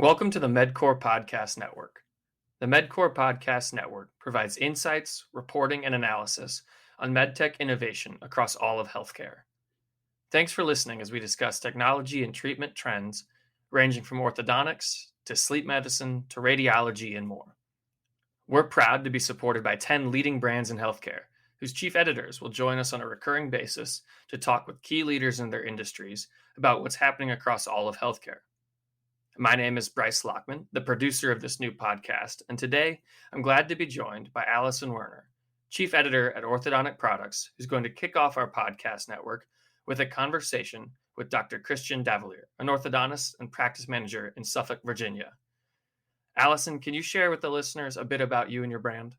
Welcome to the MEDQOR Podcast Network. The MEDQOR Podcast Network provides insights, reporting, and analysis on medtech innovation across all of healthcare. Thanks for listening as we discuss technology and treatment trends ranging from orthodontics to sleep medicine to radiology and more. We're proud to be supported by 10 leading brands in healthcare, whose chief editors will join us on a recurring basis to talk with key leaders in their industries about what's happening across all of healthcare. My name is Bryce Lockman, the producer of this new podcast, and today I'm glad to be joined by Alison Werner, chief editor at Orthodontic Products, who's going to kick off our podcast network with a conversation with Dr. Christian Davillier, an orthodontist and practice manager in Suffolk, Virginia. Alison, can you share with the listeners a bit about you and your brand?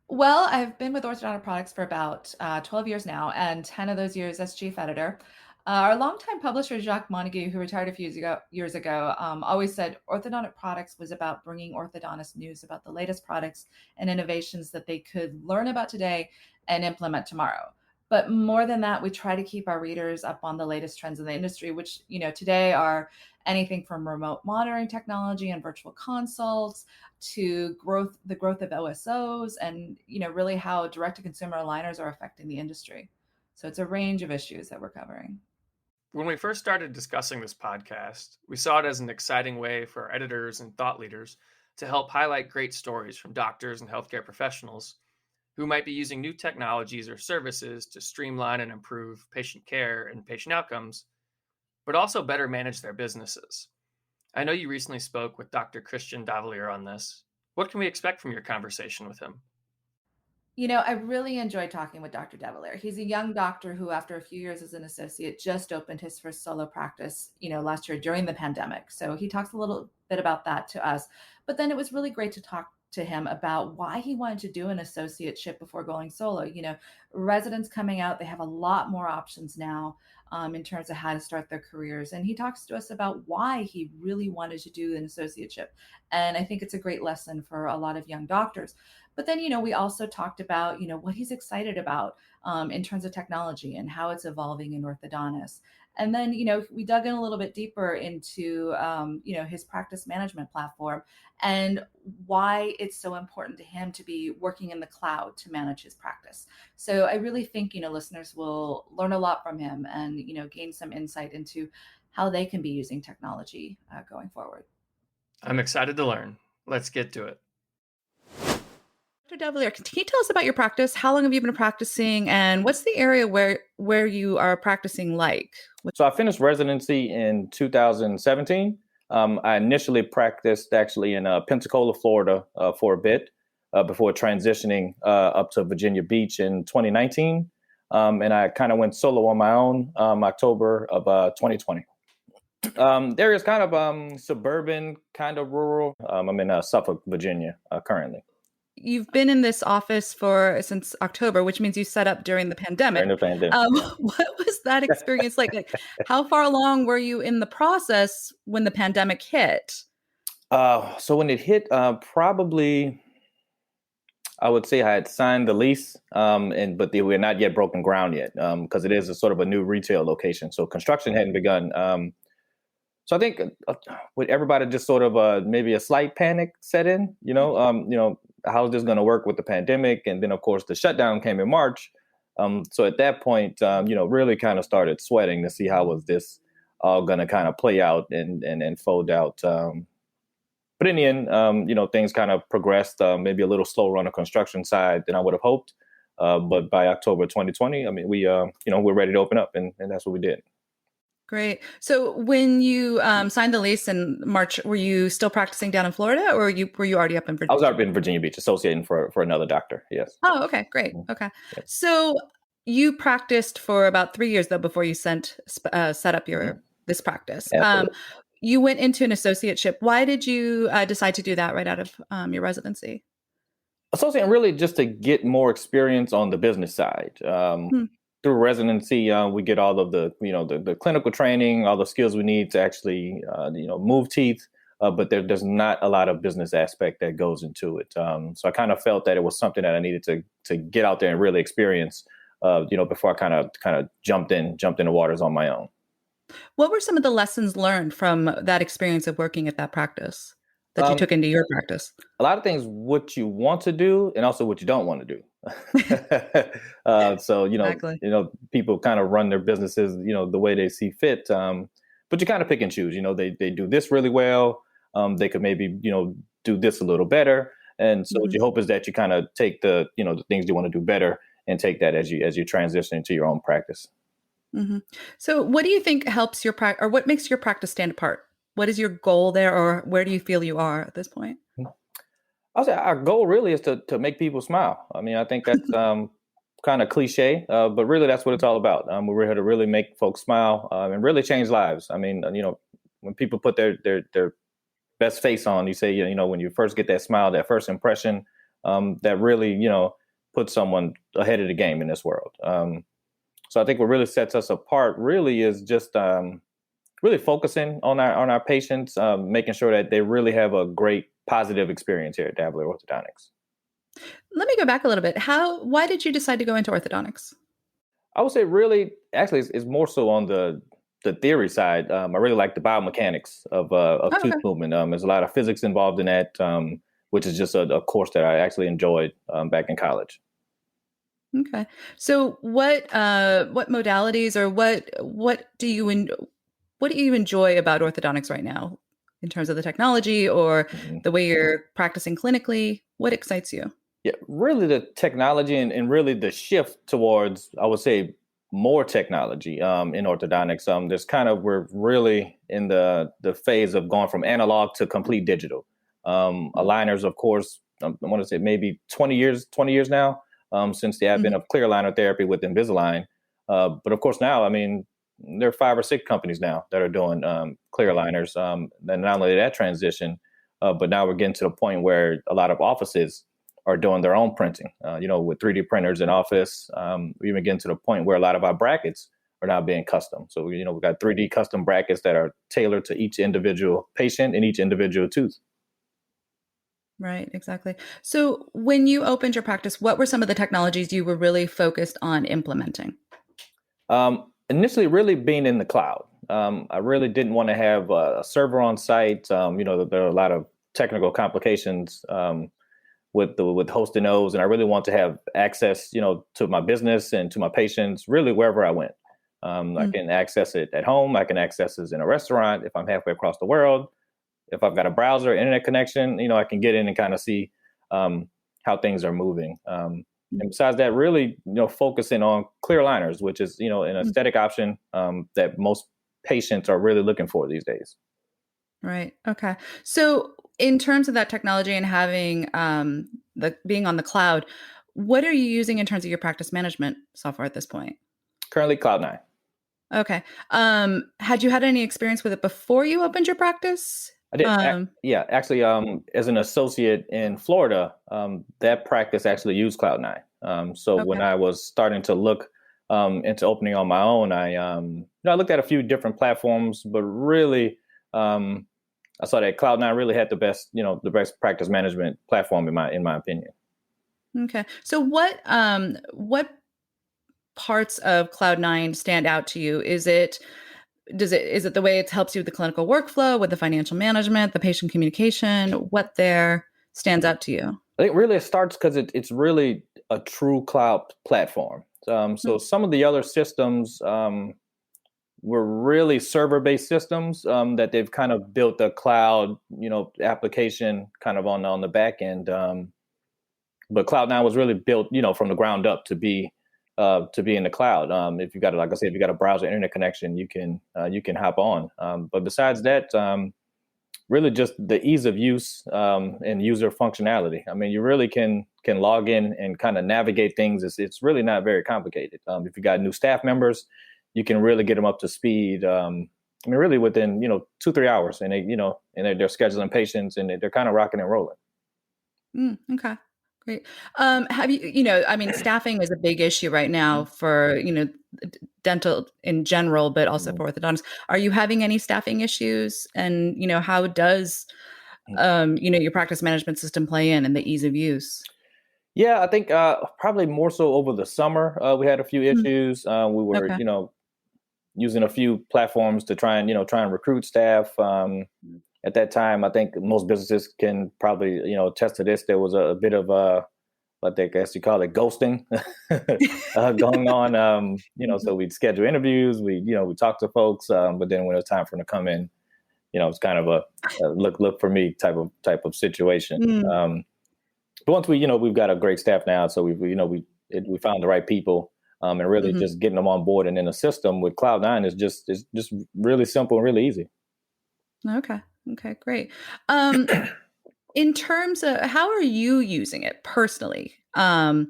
Well, I've been with Orthodontic Products for about 12 years now, and 10 of those years as chief editor. Our longtime publisher, Jacques Montague, who retired a few years ago, always said Orthodontic Products was about bringing orthodontist news about the latest products and innovations that they could learn about today and implement tomorrow. But more than that, we try to keep our readers up on the latest trends in the industry, which, today are anything from remote monitoring technology and virtual consults to the growth of OSOs and, really how direct-to-consumer aligners are affecting the industry. So it's a range of issues that we're covering. When we first started discussing this podcast, we saw it as an exciting way for our editors and thought leaders to help highlight great stories from doctors and healthcare professionals who might be using new technologies or services to streamline and improve patient care and patient outcomes, but also better manage their businesses. I know you recently spoke with Dr. Christian Davillier on this. What can we expect from your conversation with him? I really enjoyed talking with Dr. Davillier. He's a young doctor who, after a few years as an associate, just opened his first solo practice, last year during the pandemic. So he talks a little bit about that to us. But then it was really great to talk to him about why he wanted to do an associateship before going solo. Residents coming out, they have a lot more options now in terms of how to start their careers. And he talks to us about why he really wanted to do an associateship. And I think it's a great lesson for a lot of young doctors. But then, we also talked about, what he's excited about in terms of technology and how it's evolving in orthodontics. And then, we dug in a little bit deeper into, his practice management platform and why it's so important to him to be working in the cloud to manage his practice. So I really think, listeners will learn a lot from him and, gain some insight into how they can be using technology going forward. I'm excited to learn. Let's get to it. Dr. Davillier, can you tell us about your practice? How long have you been practicing, and what's the area where you are practicing like? So I finished residency in 2017. I initially practiced actually in Pensacola, Florida for a bit before transitioning up to Virginia Beach in 2019. And I kind of went solo on my own October of 2020. There is kind of suburban, kind of rural. I'm in Suffolk, Virginia currently. You've been in this office since October, which means you set up during the pandemic. During the pandemic. What was that experience like? How far along were you in the process when the pandemic hit? So when it hit, probably, I would say I had signed the lease, but they were not yet broken ground yet because it is a sort of a new retail location. So construction hadn't begun. So I think with everybody just sort of maybe a slight panic set in, how's this going to work with the pandemic? And then, of course, the shutdown came in March. So at that point, really kind of started sweating to see how was this all going to kind of play out and fold out. But in the end, things kind of progressed maybe a little slower on the construction side than I would have hoped. But by October 2020, I mean, we're ready to open up, and that's what we did. Great. So when you signed the lease in March, were you still practicing down in Florida, or were you already up in Virginia? I was up in Virginia Beach, associating for another doctor. Yes. Oh, okay, great. Mm-hmm. Okay. Yes. So you practiced for about 3 years though before you set up this practice. You went into an associateship. Why did you decide to do that right out of your residency? Associate really just to get more experience on the business side. Through residency, we get all of the clinical training, all the skills we need to actually, move teeth. But there's not a lot of business aspect that goes into it. So I kind of felt that it was something that I needed to get out there and really experience, before I kind of jumped in the waters on my own. What were some of the lessons learned from that experience of working at that practice that you Um, took into your practice? a lot of things, what you want to do and also what you don't want to do. So, Exactly. people kind of run their businesses, the way they see fit. But you kind of pick and choose, they do this really well. They could maybe, do this a little better. And so what you hope is that you kind of take the things you want to do better and take that as you transition into your own practice. Mm-hmm. So what do you think helps your practice, or what makes your practice stand apart? What is your goal there, or where do you feel you are at this point? I'll say our goal really is to make people smile. I mean, I think that's kind of cliche, but really that's what it's all about. We're here to really make folks smile and really change lives. I mean, when people put their best face on, you say, when you first get that smile, that first impression, that really, puts someone ahead of the game in this world. So I think what really sets us apart really is just really focusing on our patients, making sure that they really have a great positive experience here at Davillier Orthodontics. Let me go back a little bit. Why did you decide to go into orthodontics? I would say really, actually, it's more so on the theory side. I really like the biomechanics of tooth movement. There's a lot of physics involved in that, which is just a course that I actually enjoyed back in college. Okay. So what modalities, or what do you enjoy about orthodontics right now in terms of the technology or the way you're practicing clinically? What excites you? Yeah, really the technology and really the shift towards, I would say, more technology in orthodontics. We're really in the phase of going from analog to complete digital. Aligners, of course, I want to say maybe 20 years now. Since the advent of clear aligner therapy with Invisalign. But of course now, I mean, there are 5 or 6 companies now that are doing clear aligners. And not only that transition, but now we're getting to the point where a lot of offices are doing their own printing, with 3D printers in office. We're even getting to the point where a lot of our brackets are now being custom. So, we've got 3D custom brackets that are tailored to each individual patient and each individual tooth. Right, exactly. So when you opened your practice, what were some of the technologies you were really focused on implementing? Initially, really being in the cloud. I really didn't want to have a server on site. There are a lot of technical complications with hosting those, and I really want to have access, to my business and to my patients, really wherever I went. I can access it at home. I can access it in a restaurant if I'm halfway across the world. If I've got a browser, internet connection, I can get in and kind of see how things are moving. And besides that, really, focusing on clear aligners, which is, an aesthetic option that most patients are really looking for these days. Right. Okay. So in terms of that technology and having being on the cloud, what are you using in terms of your practice management software at this point? Currently, Cloud9. Okay. Had you had any experience with it before you opened your practice? I did. Actually, as an associate in Florida, that practice actually used Cloud9. So when I was starting to look into opening on my own, I looked at a few different platforms, but really, I saw that Cloud9 really had the best practice management platform in my opinion. Okay. So what parts of Cloud9 stand out to you? Is it the way it helps you with the clinical workflow, with the financial management, the patient communication? What there stands out to you? I think really it starts because it's really a true cloud platform. So some of the other systems were really server-based systems that they've kind of built a cloud, application kind of on the back end. But Cloud9 was really built, from the ground up to be in the cloud. If you got, like I said, if you got a browser internet connection, you can hop on. But besides that, really just the ease of use and user functionality. I mean, you really can log in and kind of navigate things. It's really not very complicated. If you got new staff members, you can really get them up to speed. Really within 2-3 hours, and they're scheduling patients and they're kind of rocking and rolling. Okay. Great. Have you, staffing is a big issue right now for, dental in general, but also for orthodontics. Are you having any staffing issues? And, how does, your practice management system play in and the ease of use? Yeah, I think probably more so over the summer, we had a few issues. We were, using a few platforms to try and recruit staff. At that time, I think most businesses can probably, attest to this. There was a bit of what they guess you call it ghosting going on. So we'd schedule interviews, we talk to folks, but then when it was time for them to come in, it's kind of a look for me type of situation. But once we've got a great staff now, so we found the right people, and really just getting them on board and in the system with Cloud9 is just really simple and really easy. Okay, great. In terms of how are you using it personally, in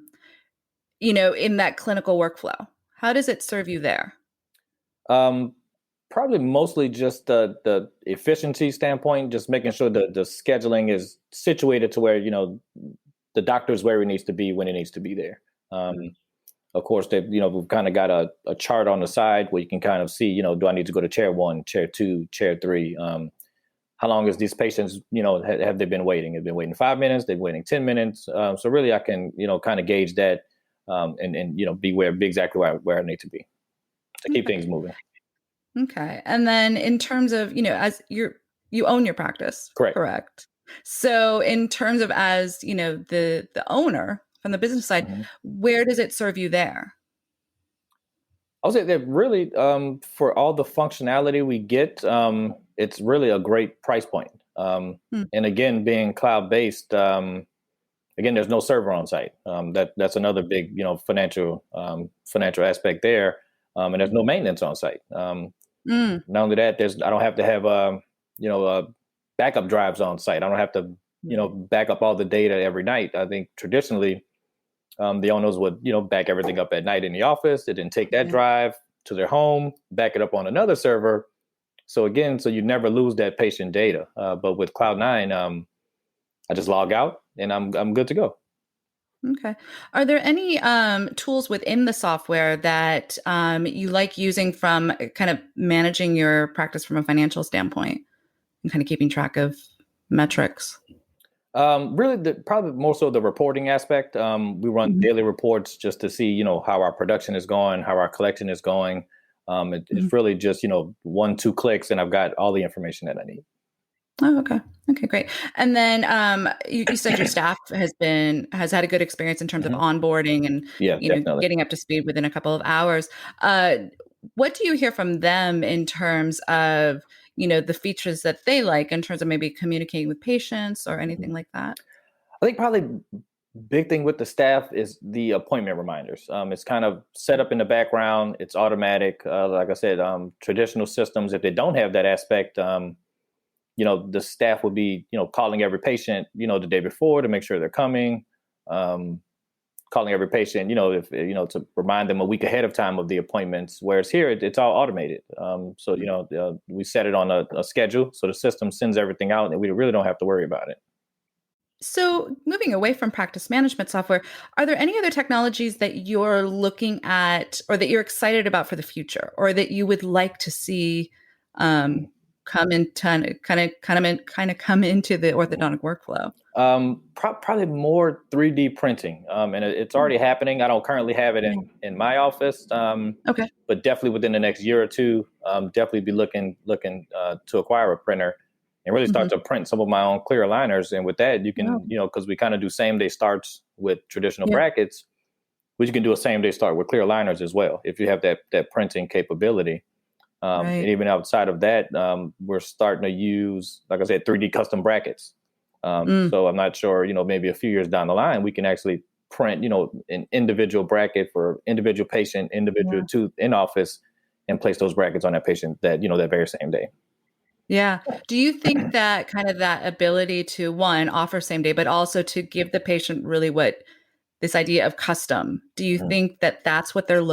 that clinical workflow? How does it serve you there? Probably mostly just the efficiency standpoint, just making sure the scheduling is situated to where, the doctor is where it needs to be when it needs to be there. Of course, we've kind of got a chart on the side where you can kind of see, do I need to go to chair 1, chair 2, chair 3? How long is these patients, have they been waiting? Have they been waiting 5 minutes? They've been waiting 10 minutes. So really I can, kind of gauge that and be exactly where I need to be to keep things moving. Okay. And then in terms of, as you own your practice, correct? So in terms of as, the owner from the business side, where does it serve you there? I would say that really for all the functionality we get, it's really a great price point. And again, being cloud-based, again, there's no server on site. That's another big, financial aspect there. And there's no maintenance on site. Not only that, I don't have to have, backup drives on site. I don't have to, back up all the data every night. I think traditionally, the owners would, back everything up at night in the office. They didn't take that drive to their home, back it up on another server. So you never lose that patient data. But with Cloud9, I just log out and I'm good to go. Okay. Are there any tools within the software that you like using from kind of managing your practice from a financial standpoint and kind of keeping track of metrics? Really, probably more so the reporting aspect. We run daily reports just to see, how our production is going, how our collection is going. It's really just, 1-2 clicks and I've got all the information that I need. Oh, okay. Okay, great. And then you said your staff has had a good experience in terms of onboarding and getting up to speed within a couple of hours. What do you hear from them in terms of the features that they like in terms of maybe communicating with patients or anything like that? I think probably big thing with the staff is the appointment reminders. It's kind of set up in the background. It's automatic. Like I said, traditional systems, if they don't have that aspect, the staff would be, calling every patient, the day before to make sure they're coming, calling every patient, if, to remind them a week ahead of time of the appointments. Whereas here, it's all automated. We set it on a schedule. So the system sends everything out and we really don't have to worry about it. So moving away from practice management software, are there any other technologies that you're looking at or that you're excited about for the future or that you would like to see come into come into the orthodontic workflow? Probably more 3D printing, and it's already happening. I don't currently have it in my office, but definitely within the next year or two, definitely be looking to acquire a printer and really start to print some of my own clear aligners. And with that, you can, because we kind of do same day starts with traditional brackets, but you can do a same day start with clear aligners as well if you have that printing capability. And even outside of that, we're starting to use, like I said, 3D custom brackets. So I'm not sure, maybe a few years down the line, we can actually print, an individual bracket for individual patient, individual tooth in office and place those brackets on that patient that, that very same day. Yeah. Do you think that kind of that ability to offer same day, but also to give the patient really this idea of custom, do you think that that's what they're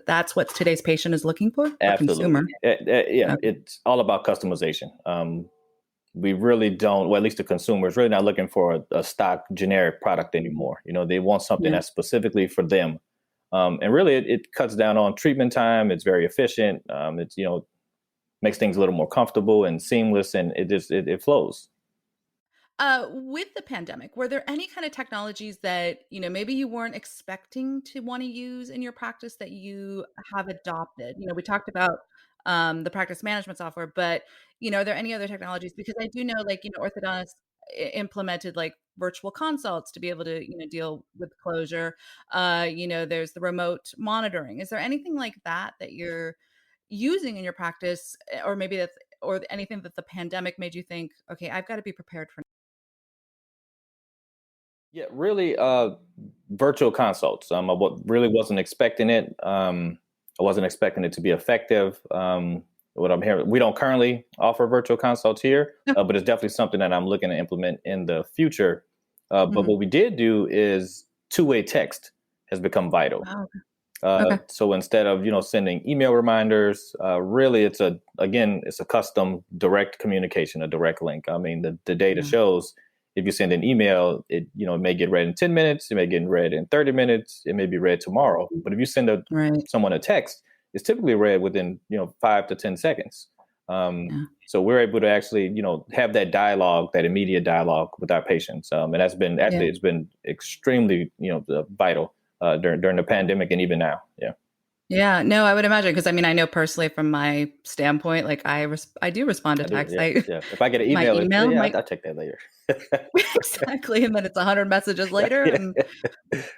that's what today's patient is looking for? Absolutely. Consumer? It's all about customization. We really don't, well, at least the consumer is really not looking for a stock generic product anymore. They want something that's specifically for them. And really it cuts down on treatment time. It's very efficient. It's, makes things a little more comfortable and seamless, and it flows. With the pandemic, were there any kind of technologies that, maybe you weren't expecting to want to use in your practice that you have adopted? We talked about the practice management software, but, are there any other technologies? Because I do know, like, orthodontists implemented like virtual consults to be able to, deal with closure. There's the remote monitoring. Is there anything like that that you're using in your practice, or maybe that's, or anything that the pandemic made you think, okay, I've got to be prepared for? Yeah, really, virtual consults. Really wasn't expecting it. I wasn't expecting it to be effective. What I'm hearing, we don't currently offer virtual consults here, but it's definitely something that I'm looking to implement in the future. But what we did do is two-way text has become vital. Wow. So instead of sending email reminders, really it's a custom direct communication, a direct link. I mean, the data shows if you send an email, it may get read in 10 minutes, it may get read in 30 minutes, it may be read tomorrow. But if you send someone a text, it's typically read within 5 to 10 seconds. So we're able to actually have that dialogue, that immediate dialogue with our patients, and that's been it's been extremely vital during the pandemic and even now. Yeah, no, I would imagine, because I mean, I know personally from my standpoint, like I do respond to text. If I get an email, I'll check that later. Exactly, and then it's 100 messages later, and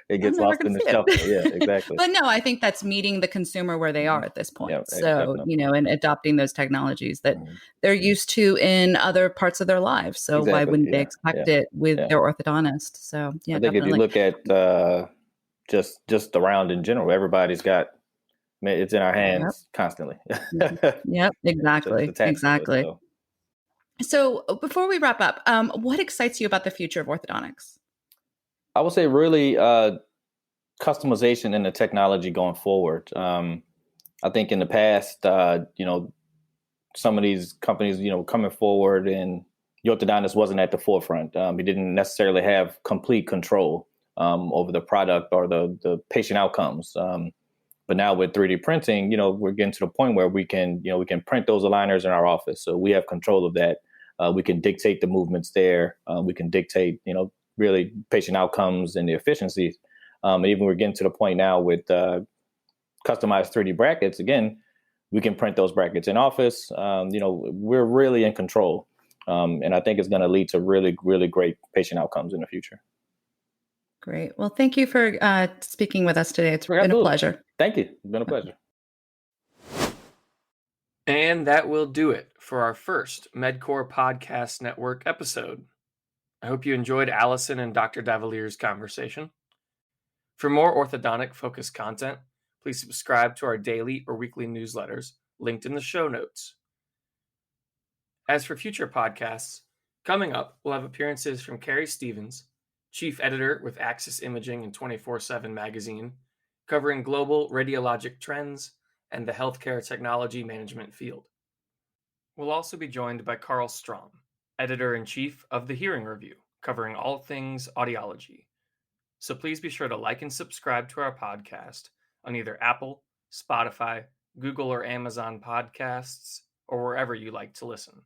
it gets lost in the shuffle. Yeah, exactly. But no, I think that's meeting the consumer where they are at this point. Yeah, so definitely. and adopting those technologies that they're used to in other parts of their lives. So why wouldn't they expect it with their orthodontist? So I think if you look at just around in general, everybody's got. It's in our hands constantly. Yep, exactly. Exactly. So before we wrap up, what excites you about the future of orthodontics? I would say really customization in the technology going forward. I think in the past, some of these companies, coming forward, and the orthodontist wasn't at the forefront. He didn't necessarily have complete control over the product or the patient outcomes. But now with 3D printing, we're getting to the point where we can print those aligners in our office. So we have control of that. We can dictate the movements there. We can dictate, really patient outcomes and the efficiencies. And even we're getting to the point now with customized 3D brackets. Again, we can print those brackets in office. We're really in control. And I think it's going to lead to really, really great patient outcomes in the future. Great. Well, thank you for speaking with us today. It's been a pleasure. Thank you. It's been a pleasure. And that will do it for our first MEDQOR Podcast Network episode. I hope you enjoyed Alison and Dr. Davillier's conversation. For more orthodontic-focused content, please subscribe to our daily or weekly newsletters linked in the show notes. As for future podcasts, coming up, we'll have appearances from Carrie Stevens, Chief Editor with Axis Imaging and 24/7 Magazine, covering global radiologic trends and the healthcare technology management field. We'll also be joined by Carl Strom, Editor-in-Chief of The Hearing Review, covering all things audiology. So please be sure to like and subscribe to our podcast on either Apple, Spotify, Google, or Amazon podcasts, or wherever you like to listen.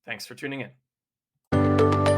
Thanks for tuning in.